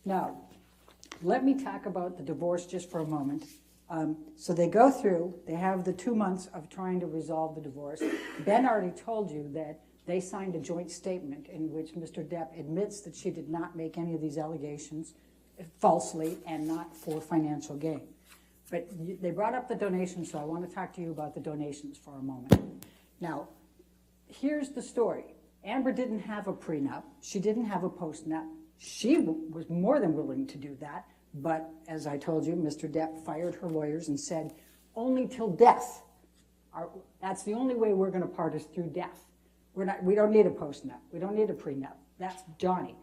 Now, let me talk about the divorce just for a moment. So they go through, they have the 2 months of trying to resolve the divorce. Ben already told you that they signed a joint statement in which Mr. Depp admits that she did not make any of these allegations falsely and not for financial gain. But they brought up the donations, so I want to talk to you about the donations for a moment. Now, here's the story. Amber didn't have a prenup. She didn't have a postnup. She was more than willing to do that. But as I told you, Mr. Depp fired her lawyers and said, only till death. That's the only way we're going to part is through death. We don't need a postnup. We don't need a prenup. That's Johnny.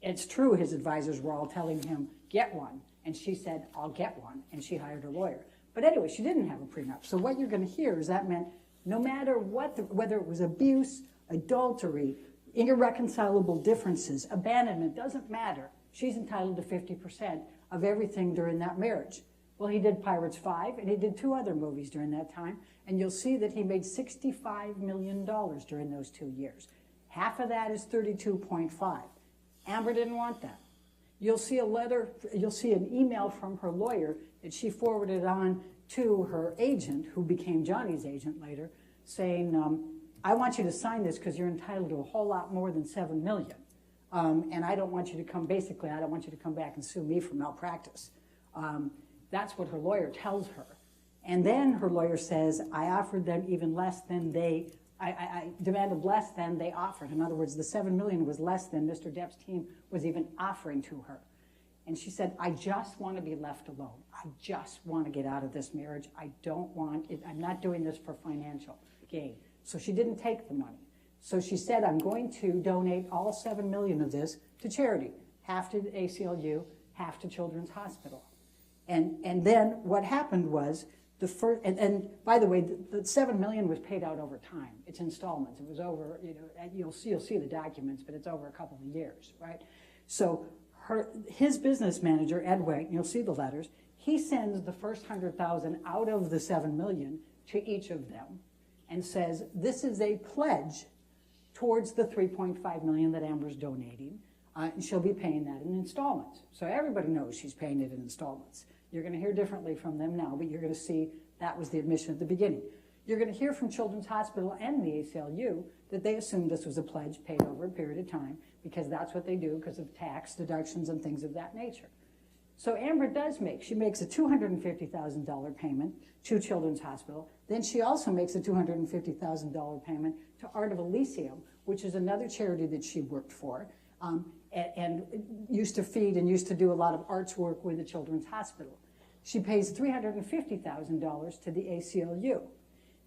It's true his advisors were all telling him, get one. And she said, I'll get one. And she hired a lawyer. But anyway, she didn't have a prenup. So what you're going to hear is that meant no matter what, whether it was abuse, adultery, irreconcilable differences, abandonment, doesn't matter. She's entitled to 50% of everything during that marriage. Well, he did Pirates 5, and he did 2 other movies during that time, and you'll see that he made $65 million during those 2 years. Half of that is 32.5. Amber didn't want that. You'll see a letter, you'll see an email from her lawyer that she forwarded on to her agent, who became Johnny's agent later, saying, I want you to sign this because you're entitled to a whole lot more than $7 million. And I don't want you to come, basically, I don't want you to come back and sue me for malpractice. That's what her lawyer tells her. And then her lawyer says, I offered them even less than I demanded less than they offered. In other words, the $7 million was less than Mr. Depp's team was even offering to her. And she said, I just want to be left alone. I just want to get out of this marriage. I don't want it. I'm not doing this for financial gain. So she didn't take the money. So she said, I'm going to donate all $7 million of this to charity, half to the ACLU, half to Children's Hospital. And then what happened was, and by the way, the $7 million was paid out over time. It's installments. It was over, you'll see the documents, but it's over a couple of years, right? So his business manager, Ed White, you'll see the letters, he sends the first $100,000 out of the $7 million to each of them and says, this is a pledge towards the $3.5 million that Amber's donating, and she'll be paying that in installments. So everybody knows she's paying it in installments. You're going to hear differently from them now, but you're going to see that was the admission at the beginning. You're going to hear from Children's Hospital and the ACLU that they assumed this was a pledge paid over a period of time because that's what they do because of tax deductions and things of that nature. So Amber she makes a $250,000 payment to Children's Hospital. Then she also makes a $250,000 payment to Art of Elysium, which is another charity that she worked for, and used to feed and used to do a lot of arts work with the Children's Hospital. She pays $350,000 to the ACLU.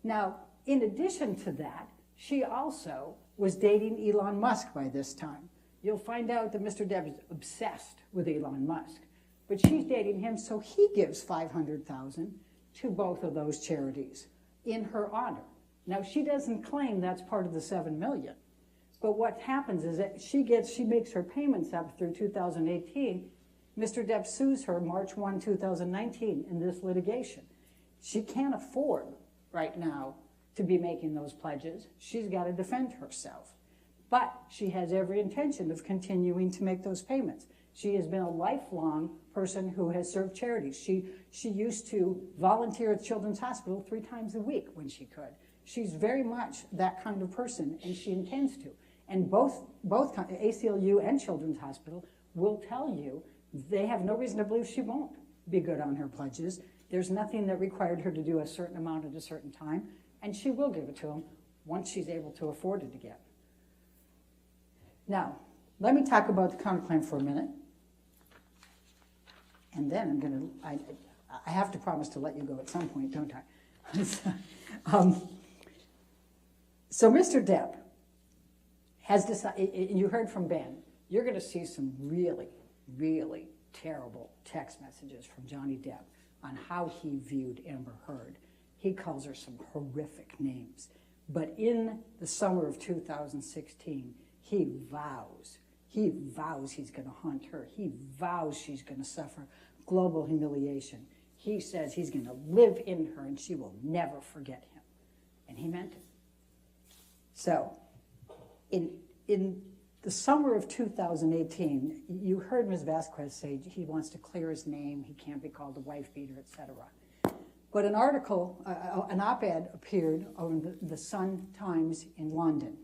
Now, in addition to that, she also was dating Elon Musk by this time. You'll find out that Mr. Depp is obsessed with Elon Musk, but she's dating him, so he gives $500,000 to both of those charities in her honor. Now, she doesn't claim that's part of the $7 million. But what happens is that she makes her payments up through 2018. Mr. Depp sues her March 1, 2019 in this litigation. She can't afford right now to be making those pledges. She's got to defend herself. But she has every intention of continuing to make those payments. She has been a lifelong person who has served charities. She used to volunteer at Children's Hospital 3 times a week when she could. She's very much that kind of person, and she intends to. And both ACLU and Children's Hospital will tell you they have no reason to believe she won't be good on her pledges. There's nothing that required her to do a certain amount at a certain time, and she will give it to them once she's able to afford it again. Now, let me talk about the counterclaim for a minute. And then I have to promise to let you go at some point, don't I? So Mr. Depp has decided, you heard from Ben, you're going to see some really, really terrible text messages from Johnny Depp on how he viewed Amber Heard. He calls her some horrific names. But in the summer of 2016, he vows he's going to hunt her. He vows she's going to suffer global humiliation. He says he's going to live in her and she will never forget him. And he meant it. So, in The summer of 2018, you heard Ms. Vasquez say he wants to clear his name, he can't be called a wife beater, et cetera. But an article, an op-ed appeared on the Sun Times in London.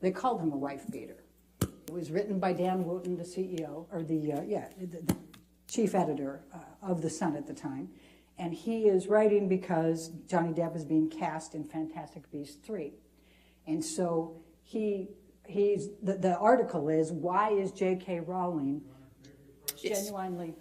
They called him a wife beater. It was written by Dan Wooten, the CEO, or the chief editor of the Sun at the time. And he is writing because Johnny Depp is being cast in Fantastic Beasts 3. And so the article is, why is J.K. Rowling genuinely...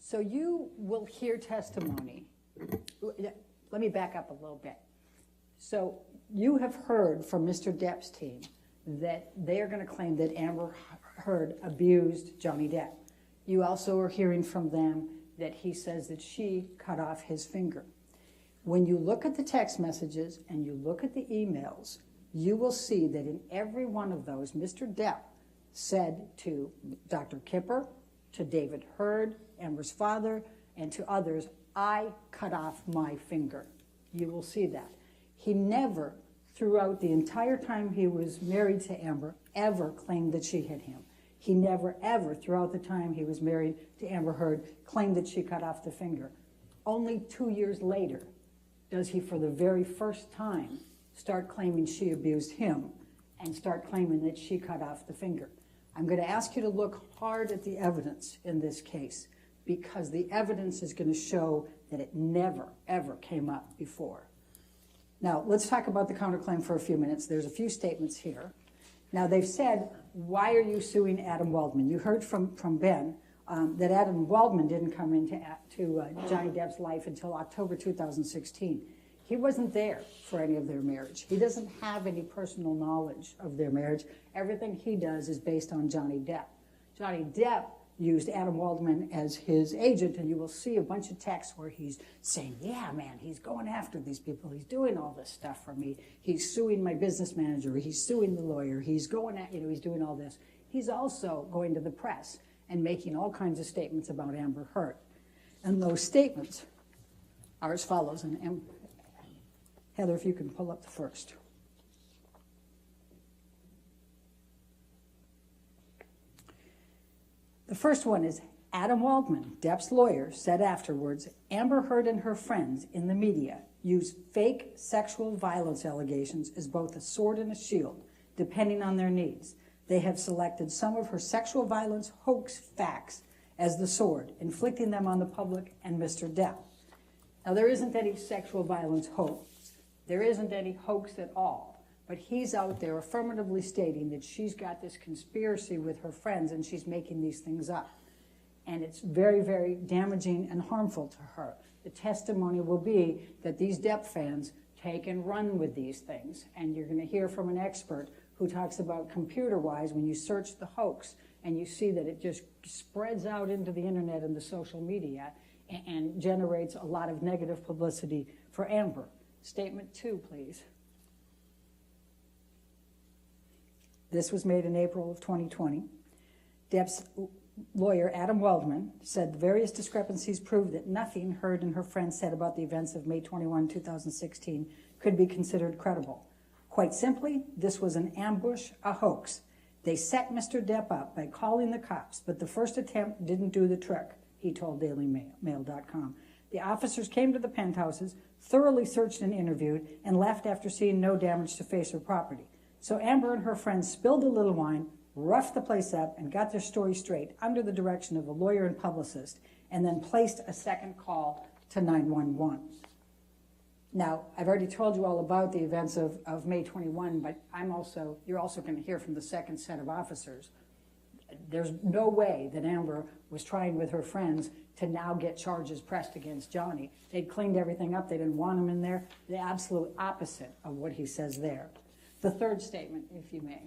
So you will hear testimony. Let me back up a little bit. So you have heard from Mr. Depp's team that they are going to claim that Amber Heard abused Johnny Depp. You also are hearing from them that he says that she cut off his finger. When you look at the text messages and you look at the emails, you will see that in every one of those, Mr. Depp said to Dr. Kipper, to David Heard, Amber's father, and to others, I cut off my finger. You will see that. He never, throughout the entire time he was married to Amber, ever claimed that she hit him. He never, ever, throughout the time he was married to Amber Heard, claimed that she cut off the finger. Only 2 years later does he, for the very first time, start claiming she abused him and start claiming that she cut off the finger. I'm going to ask you to look hard at the evidence in this case because the evidence is going to show that it never, ever came up before. Now, let's talk about the counterclaim for a few minutes. There's a few statements here. Now, they've said, why are you suing Adam Waldman? You heard from Ben that Adam Waldman didn't come into Johnny Depp's life until October 2016. He wasn't there for any of their marriage. He doesn't have any personal knowledge of their marriage. Everything he does is based on Johnny Depp. Johnny Depp used Adam Waldman as his agent, and you will see a bunch of texts where he's saying, yeah, man, he's going after these people. He's doing all this stuff for me. He's suing my business manager. He's suing the lawyer. He's going at, he's doing all this. He's also going to the press and making all kinds of statements about Amber Heard. And those statements are as follows. And Heather, if you can pull up the first. The first one is Adam Waldman, Depp's lawyer, said afterwards, Amber Heard and her friends in the media use fake sexual violence allegations as both a sword and a shield, depending on their needs. They have selected some of her sexual violence hoax facts as the sword, inflicting them on the public and Mr. Depp. Now, there isn't any sexual violence hoax. There isn't any hoax at all. But he's out there affirmatively stating that she's got this conspiracy with her friends and she's making these things up. And it's very, very damaging and harmful to her. The testimony will be that these Depp fans take and run with these things. And you're going to hear from an expert who talks about computer-wise, when you search the hoax and you see that it just spreads out into the internet and the social media and generates a lot of negative publicity for Amber. Statement 2, please. This was made in April of 2020. Depp's lawyer, Adam Waldman, said the various discrepancies prove that nothing Heard and her friends said about the events of May 21, 2016 could be considered credible. Quite simply, this was an ambush, a hoax. They set Mr. Depp up by calling the cops, but the first attempt didn't do the trick, he told DailyMail.com. The officers came to the penthouses, thoroughly searched and interviewed, and left after seeing no damage to face or property. So Amber and her friends spilled a little wine, roughed the place up, and got their story straight under the direction of a lawyer and publicist, and then placed a second call to 911. Now, I've already told you all about the events of May 21, but you're also going to hear from the second set of officers. There's no way that Amber was trying with her friends to now get charges pressed against Johnny. They'd cleaned everything up. They didn't want him in there. The absolute opposite of what he says there. The third statement, if you may.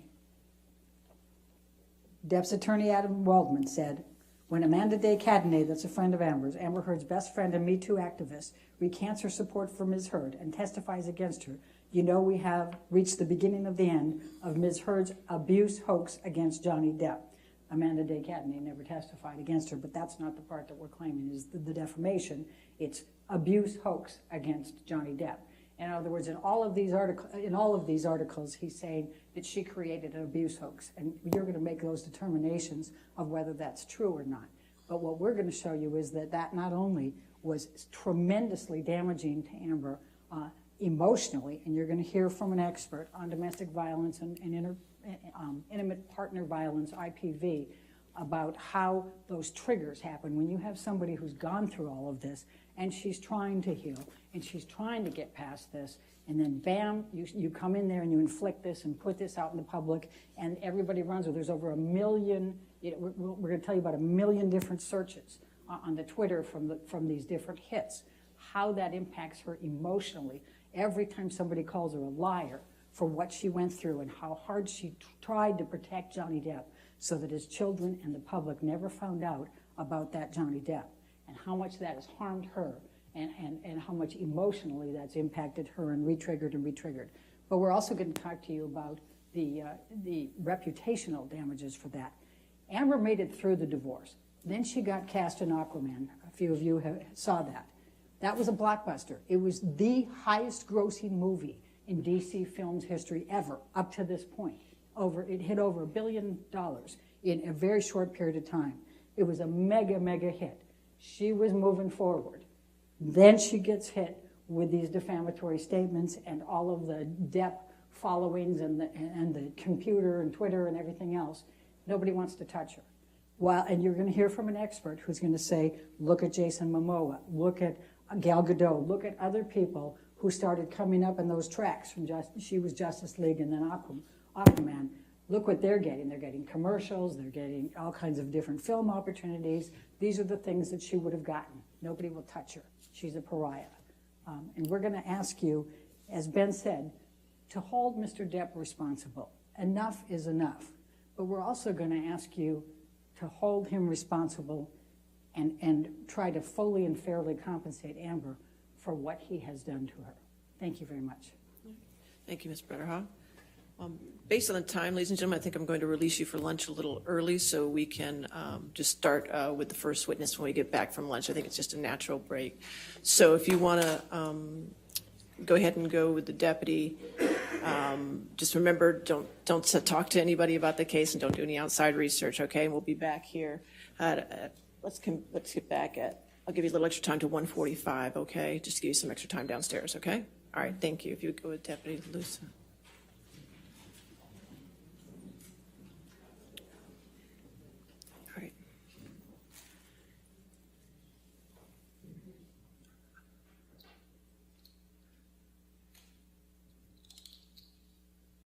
Depp's attorney, Adam Waldman, said, when Amanda Day Cadenet, that's a friend of Amber's, Amber Heard's best friend and Me Too activist, recants her support for Ms. Heard and testifies against her, you know we have reached the beginning of the end of Ms. Heard's abuse hoax against Johnny Depp. Amanda Day Cadenet never testified against her, but that's not the part that we're claiming is the defamation. It's abuse hoax against Johnny Depp. In other words, in all of these articles, he's saying that she created an abuse hoax, and you're going to make those determinations of whether that's true or not. But what we're going to show you is that that not only was tremendously damaging to Amber emotionally, and you're going to hear from an expert on domestic violence and intimate partner violence, IPV, about how those triggers happen when you have somebody who's gone through all of this and she's trying to heal and she's trying to get past this, and then bam, you come in there and you inflict this and put this out in the public, and everybody runs with it. There's over 1 million, we're going to tell you about 1 million different searches on the Twitter from these different hits, how that impacts her emotionally every time somebody calls her a liar for what she went through and how hard she tried to protect Johnny Depp so that his children and the public never found out about that Johnny Depp, and how much that has harmed her and how much emotionally that's impacted her and re-triggered. But we're also going to talk to you about the reputational damages for that. Amber made it through the divorce. Then she got cast in Aquaman. A few of you saw that. That was a blockbuster. It was the highest grossing movie in DC Films history ever, up to this point. It hit over $1 billion in a very short period of time. It was a mega, mega hit. She was moving forward. Then she gets hit with these defamatory statements and all of the Depp followings and the computer and Twitter and everything else. Nobody wants to touch her. And you're going to hear from an expert who's going to say, look at Jason Momoa, look at Gal Gadot, look at other people who started coming up in those tracks from she was Justice League and then Aquaman. Look what they're getting. They're getting commercials. They're getting all kinds of different film opportunities. These are the things that she would have gotten. Nobody will touch her. She's a pariah. And we're going to ask you, as Ben said, to hold Mr. Depp responsible. Enough is enough. But we're also going to ask you to hold him responsible and try to fully and fairly compensate Amber for what he has done to her. Thank you very much. Thank you, Ms. Brederhoff. Based on the time, ladies and gentlemen, I think I'm going to release you for lunch a little early so we can just start with the first witness when we get back from lunch. I think it's just a natural break. So if you want to go ahead and go with the deputy, just remember, don't talk to anybody about the case and don't do any outside research, okay? And we'll be back here let's get back at, I'll give you a little extra time to 1:45, okay? Just to give you some extra time downstairs, okay? All right, thank you. If you would go with Deputy Luce.